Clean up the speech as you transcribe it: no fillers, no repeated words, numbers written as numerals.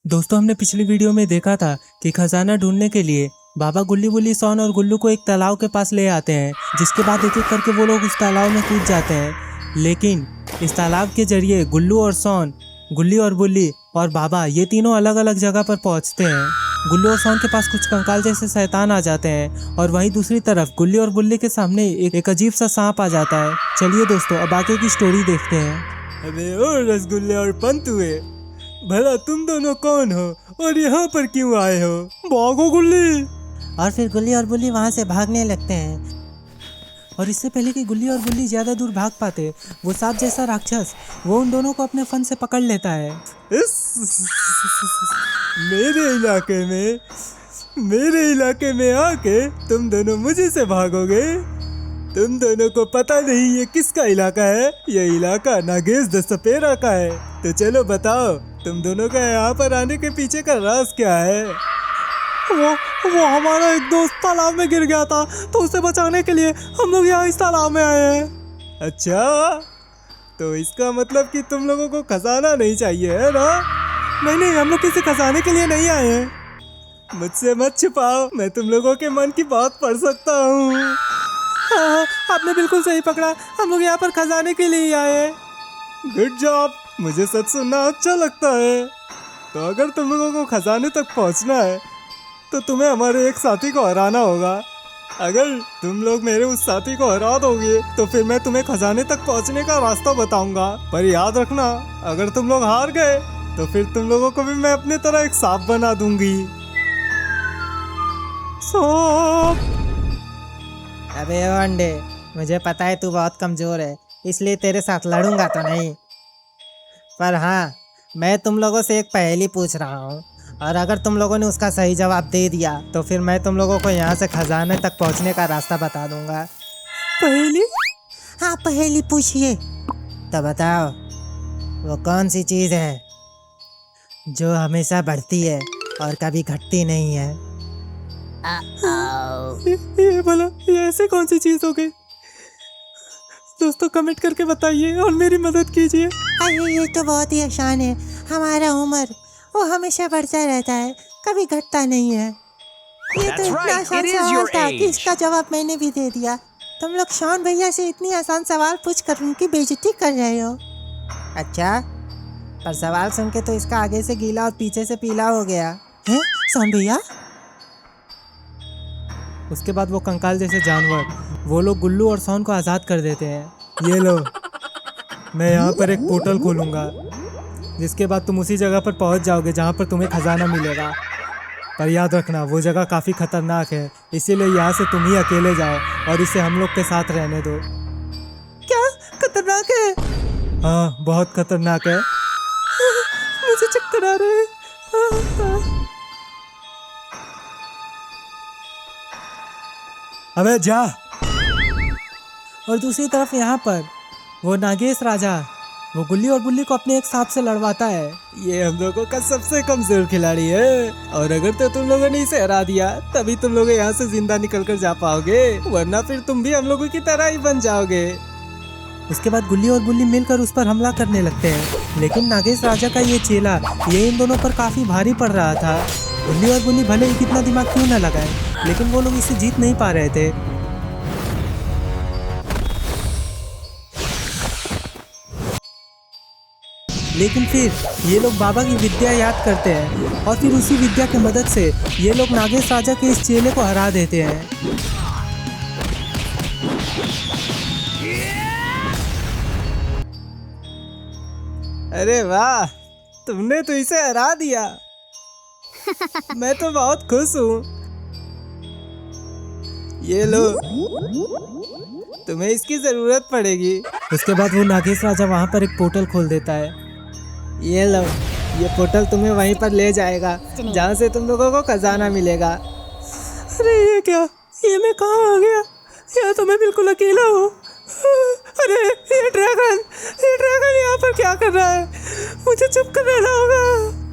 दोस्तों, हमने पिछली वीडियो में देखा था कि खजाना ढूंढने के लिए बाबा गुल्ली बुल्ली सोन और गुल्लू को एक तालाब के पास ले आते हैं, जिसके बाद एक एक करके वो लोग उस तालाब में कूद जाते हैं। लेकिन इस तालाब के जरिए गुल्लू और सोन, गुल्ली और बुल्ली और बाबा ये तीनों अलग अलग जगह पर पहुंचते हैं। गुल्लू और सोन के पास कुछ कंकाल जैसे शैतान आ जाते हैं और वहीं दूसरी तरफ गुल्ली और बुल्ली के सामने एक अजीब सा सांप आ जाता है। चलिए दोस्तों, अब आगे की स्टोरी देखते हैं। अबे ओ रसगुल्ले और पंतुए, भला तुम दोनों कौन हो और यहाँ पर क्यों आए हो? भागो गुल्ली। और फिर गुल्ली और बुल्ली वहाँ से भागने लगते हैं। और इससे पहले कि गुल्ली और बुल्ली ज़्यादा दूर भाग पाते, वो सांप जैसा राक्षस वो उन दोनों को अपने फन से पकड़ लेता है। मेरे इलाके में आके तुम दोनों मुझे से भागोगे? तुम दोनों को पता नहीं ये किसका इलाका है? ये इलाका नागेश द सपेरा का है। तो चलो बताओ, तुम दोनों का यहाँ पर आने के पीछे का राज क्या है? वो हमारा एक दोस्त तालाब में गिर गया था, तो उसे बचाने के लिए हम लोग यहाँ इस तालाब में आए हैं। अच्छा, तो इसका मतलब कि तुम लोगों को खजाना नहीं चाहिए है ना? नहीं, हम लोग किसी खजाने के लिए नहीं आए हैं। मुझसे मत छुपाओ, मैं तुम लोगों के मन की बात पढ़ सकता हूँ। हाँ, आपने बिल्कुल सही पकड़ा, हम लोग यहाँ पर खजाने के लिए आए हैं। गुड जॉब, मुझे सच सुनना अच्छा लगता है। तो अगर तुम लोगों को खजाने तक पहुँचना है तो तुम्हें हमारे एक साथी को हराना होगा। अगर तुम लोग मेरे उस साथी को हरा दोगे तो फिर मैं तुम्हें खजाने तक पहुंचने का रास्ता बताऊंगा। पर याद रखना, अगर तुम लोग हार गए तो फिर तुम लोगों को भी मैं अपनी तरह एक सांप बना दूंगी। सांप। अबे ओ अंडे, मुझे पता है तू बहुत कमज़ोर है, इसलिए तेरे साथ लड़ूंगा तो नहीं। पर हाँ, मैं तुम लोगों से एक पहेली पूछ रहा हूँ, और अगर तुम लोगों ने उसका सही जवाब दे दिया तो फिर मैं तुम लोगों को यहाँ से खजाने तक पहुँचने का रास्ता बता दूंगा। पहेली? हाँ, पहेली पूछिए। तो बताओ, वो कौन सी चीज़ है जो हमेशा बढ़ती है और कभी घटती नहीं है? ये भला ये ऐसे कौन सी चीज़ हो गई? दोस्तों, कमेंट करके बताइए और मेरी मदद कीजिए। अरे ये तो बहुत ही आसान है। हमारा उम्र वो हमेशा बढ़ता रहता है, कभी घटता नहीं है। ये तो इतना आसान सवाल था कि इसका जवाब मैंने भी दे दिया। तुम लोग शॉन भैया से इतनी आसान सवाल पूछ कर उनकी बेइज्जती कर रहे हो। अच्छा, पर सवाल सुन के तो इसका आगे से गीला और पीछे से पीला हो गया है। शॉन भैया, उसके बाद वो कंकाल जैसे जानवर वो लोग गुल्लू और सोन को आज़ाद कर देते हैं। ये लो, मैं यहाँ पर एक पोर्टल खोलूँगा, जिसके बाद तुम उसी जगह पर पहुंच जाओगे जहां पर तुम्हें खजाना मिलेगा। पर याद रखना, वो जगह काफ़ी खतरनाक है, इसीलिए यहाँ से तुम ही अकेले जाओ और इसे हम लोग के साथ रहने दो। क्या खतरनाक है? हाँ, बहुत खतरनाक है। मुझे चक्कर आ रहे हैं। अबे जा। और दूसरी तरफ यहाँ पर वो नागेश राजा वो गुल्ली और बुल्ली को अपने एक सांप से लड़वाता है। ये हम लोगों का सबसे कमजोर खिलाड़ी है, और अगर तो तुम लोगों ने इसे हरा दिया तभी तुम लोग यहाँ से जिंदा निकल कर जा पाओगे, वरना फिर तुम भी हम लोगों की तरह ही बन जाओगे। उसके बाद गुल्ली और बुल्ली मिलकर उस पर हमला करने लगते हैं, लेकिन नागेश राजा का ये चेला ये इन दोनों पर काफी भारी पड़ रहा था। गुल्ली और बुल्ली भले ही कितना दिमाग क्यों न लगाए, लेकिन वो लोग इसे जीत नहीं पा रहे थे। लेकिन फिर ये लोग बाबा की विद्या याद करते हैं और फिर उसी विद्या की मदद से ये लोग नागेश राजा के इस चेले को हरा देते हैं। अरे वाह, तुमने तो इसे हरा दिया। मैं तो बहुत खुश हूँ। ये लो, तुम्हें इसकी जरूरत पड़ेगी। उसके बाद वो नागेश राजा वहाँ पर एक पोर्टल खोल देता है। ये लो, ये पोर्टल तुम्हें वहीं पर ले जाएगा जहाँ से तुम लोगों को खजाना मिलेगा। अरे ये क्या, ये मैं कहाँ आ गया? यहाँ तो मैं बिल्कुल अकेला हूँ। अरे ये ड्रैगन यहाँ पर क्या कर रहा है? मुझे चुप कर रहना होगा।